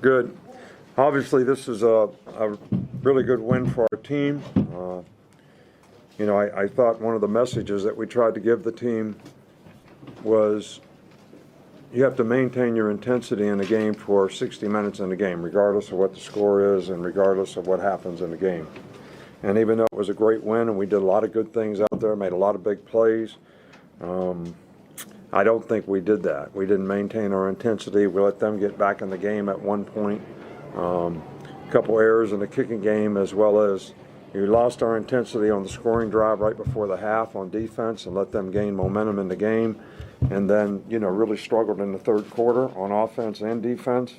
Good. Obviously, this is a really good win for our team. I thought one of the messages that we tried to give the team was you have to maintain your intensity in the game for 60 minutes in the game, regardless of what the score is and regardless of what happens in the game. And even though it was a great win and we did a lot of good things out there, made a lot of big plays, I don't think we did that. We didn't maintain our intensity. We let them get back in the game at one point. A couple errors in the kicking game, as well as we lost our intensity on the scoring drive right before the half on defense and let them gain momentum in the game. And then, really struggled in the third quarter on offense and defense,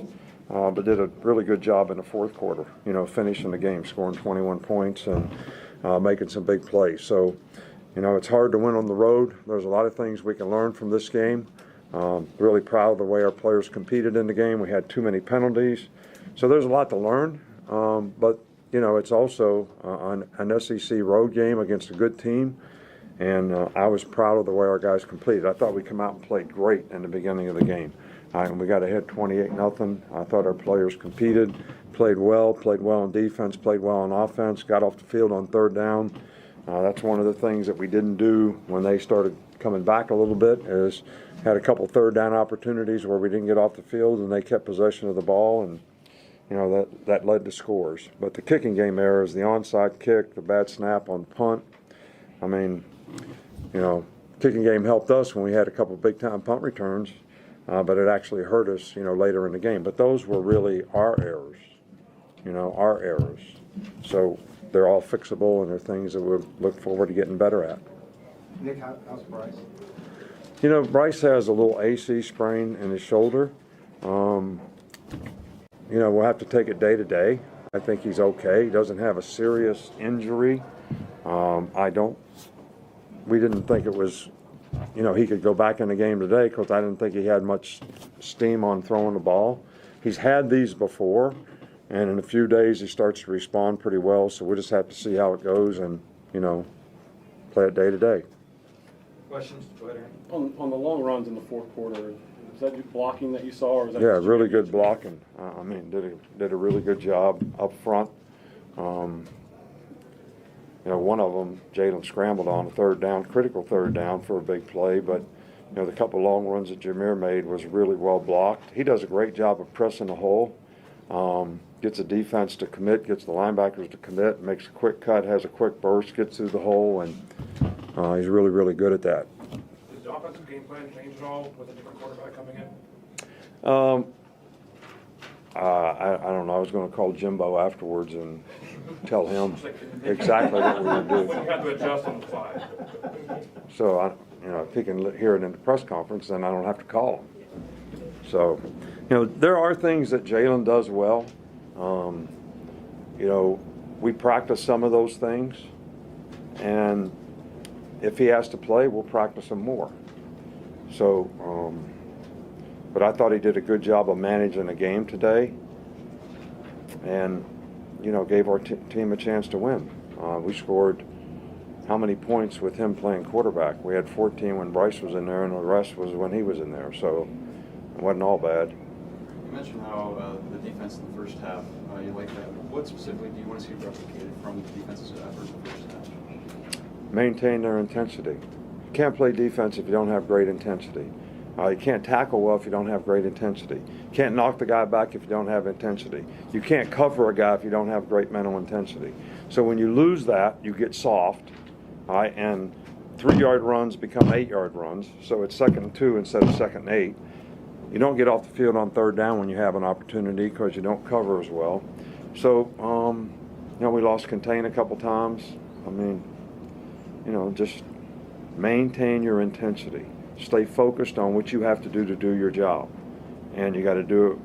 but did a really good job in the fourth quarter, finishing the game, scoring 21 points and making some big plays. So, it's hard to win on the road. There's a lot of things we can learn from this game. Really proud of the way our players competed in the game. We had too many penalties. So there's a lot to learn. But, it's also an SEC road game against a good team. And I was proud of the way our guys completed. I thought we come out and played great in the beginning of the game. And we got ahead 28-0. I thought our players competed, played well on defense, played well on offense, got off the field on third down. That's one of the things that we didn't do when they started coming back a little bit, is had a couple third down opportunities where we didn't get off the field and they kept possession of the ball, and that led to scores. But the kicking game errors, the onside kick, the bad snap on the punt, kicking game helped us when we had a couple big-time punt returns, but it actually hurt us, later in the game. But those were really our errors, our errors. So they're all fixable, and they're things that we'll look forward to getting better at. Nick, how's Bryce? Bryce has a little AC sprain in his shoulder. We'll have to take it day to day. I think he's okay. He doesn't have a serious injury. We didn't think it was, he could go back in the game today, because I didn't think he had much steam on throwing the ball. He's had these before, and in a few days he starts to respond pretty well, so we just have to see how it goes and, play it day to day. Questions? Go ahead, Aaron. On the long runs in the fourth quarter, is that just blocking that you saw? Or is that really good blocking. Did a really good job up front. One of them, Jalen scrambled on a third down, critical third down for a big play, but the couple long runs that Jameer made was really well blocked. He does a great job of pressing the hole, gets the defense to commit, gets the linebackers to commit, makes a quick cut, has a quick burst, gets through the hole, and he's really, really good at that. Did the offensive game plan change at all with a different quarterback coming in? I don't know. I was going to call Jimbo afterwards and tell him exactly what we would do. You had to adjust on the fly. So, if he can hear it in the press conference, then I don't have to call him. So, there are things that Jalen does well. We practice some of those things, and if he has to play, we'll practice him more. So, but I thought he did a good job of managing the game today, and gave our team a chance to win. We scored how many points with him playing quarterback? We had 14 when Bryce was in there, and the rest was when he was in there. So it wasn't all bad. You mentioned how the defense in the first half, you like that. What specifically do you want to see replicated from the defense's effort in the first half? Maintain their intensity. You can't play defense if you don't have great intensity. You can't tackle well if you don't have great intensity. You can't knock the guy back if you don't have intensity. You can't cover a guy if you don't have great mental intensity. So when you lose that, you get soft, and 3-yard runs become 8-yard runs. So it's 2nd and 2 instead of 2nd and 8. You don't get off the field on third down when you have an opportunity because you don't cover as well. So, we lost contain a couple times. Just maintain your intensity. Stay focused on what you have to do your job. And you got to do it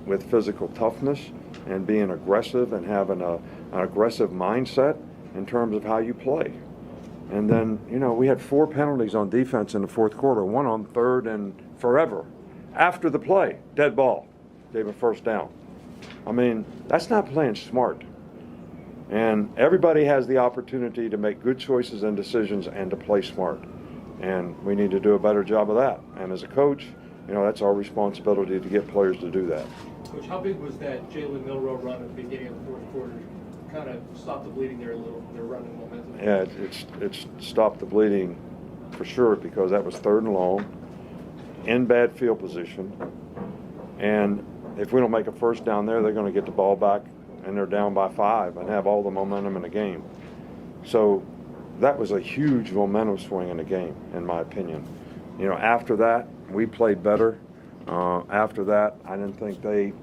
with physical toughness and being aggressive and having an aggressive mindset in terms of how you play. And then, we had 4 penalties on defense in the fourth quarter, 1 on third and forever. After the play, dead ball, gave a first down. That's not playing smart. And everybody has the opportunity to make good choices and decisions and to play smart. And we need to do a better job of that. And as a coach, you know, that's our responsibility to get players to do that. Coach, how big was that Jalen Milroe run at the beginning of the fourth quarter? Kind of stopped the bleeding there a little, their running momentum. Yeah, it's stopped the bleeding for sure, because that was 3rd and long, in bad field position, and if we don't make a first down there, they're going to get the ball back and they're down by 5 and have all the momentum in the game. So that was a huge momentum swing in the game, in my opinion. You know, after that, we played better. After that, I didn't think they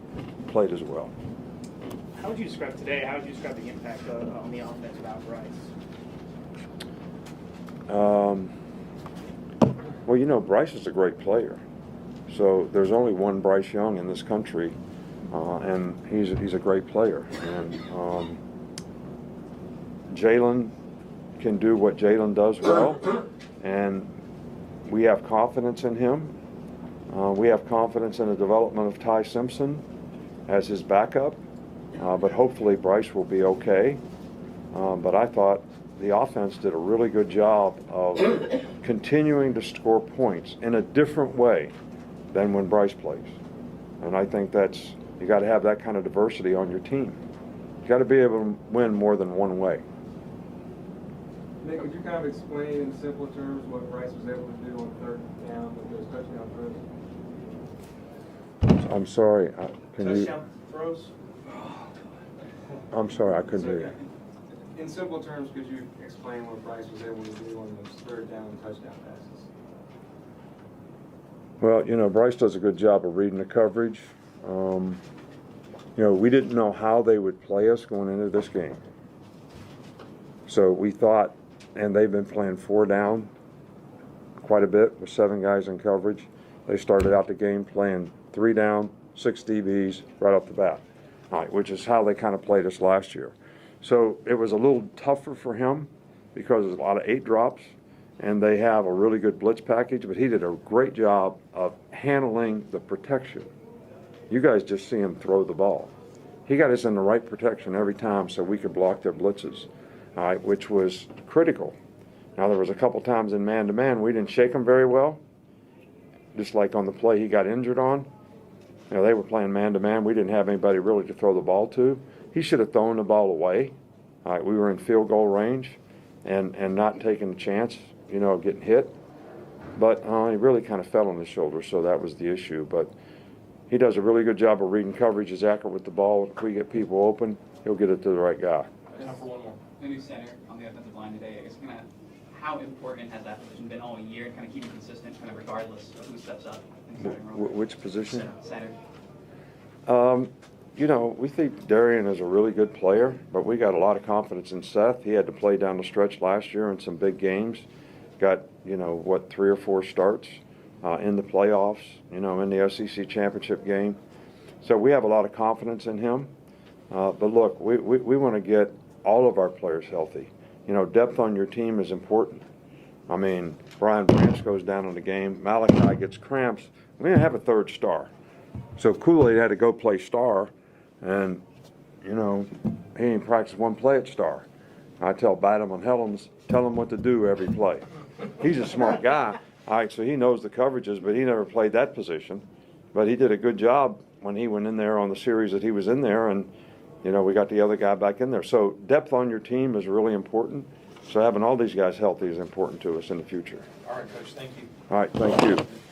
played as well. How would you describe today? How would you describe the impact on the offense without Bryce? Well, you know, Bryce is a great player. So there's only one Bryce Young in this country, and he's a great player. And Jalen can do what Jalen does well, and we have confidence in him. We have confidence in the development of Ty Simpson as his backup, but hopefully Bryce will be okay. But I thought the offense did a really good job of continuing to score points in a different way than when Bryce plays. And I think you got to have that kind of diversity on your team. You got to be able to win more than one way. Nick, would you kind of explain in simple terms what Bryce was able to do on 3rd down with those touchdown throws? I'm sorry, can you? Touchdown throws? I'm sorry, I couldn't hear you. In simple terms, could you explain what Bryce was able to do on those 3rd down and touchdown passes? Well, you know, Bryce does a good job of reading the coverage. You know, we didn't know how they would play us going into this game. So we thought, and they've been playing 4 down quite a bit with 7 guys in coverage. They started out the game playing 3 down, 6 DBs right off the bat, all right, which is how they kind of played us last year. So it was a little tougher for him because there's a lot of 8 drops, and they have a really good blitz package, but he did a great job of handling the protection. You guys just see him throw the ball. He got us in the right protection every time so we could block their blitzes, all right, which was critical. Now, there was a couple times in man-to-man we didn't shake him very well, just like on the play he got injured on. You know, they were playing man-to-man. We didn't have anybody really to throw the ball to. He should have thrown the ball away. All right, we were in field goal range and not taking a chance, you know, of getting hit. But he really kind of fell on his shoulder, so that was the issue. But he does a really good job of reading coverage. He's accurate with the ball. If we get people open, he'll get it to the right guy. Time for one more. The new center on the offensive line today, I guess, how important has that position been all year, and kind of keeping consistent, kind of regardless of who steps up in the starting role? Which position? Center. You know, we think Darian is a really good player, but we got a lot of confidence in Seth. He had to play down the stretch last year in some big games. Got, you know, 3 or 4 starts in the playoffs, you know, in the SEC championship game. So we have a lot of confidence in him. But look, we want to get all of our players healthy. You know, depth on your team is important. I mean, Brian Branch goes down in the game. Malachi gets cramps. We didn't have a 3rd star. So Kool-Aid had to go play star, and, you know, he ain't practiced one play at star. I tell Badham and Helms, tell him what to do every play. He's a smart guy, all right, so he knows the coverages, but he never played that position. But he did a good job when he went in there on the series that he was in there, and, you know, we got the other guy back in there. So depth on your team is really important. So having all these guys healthy is important to us in the future. All right, Coach, thank you. All right, thank you.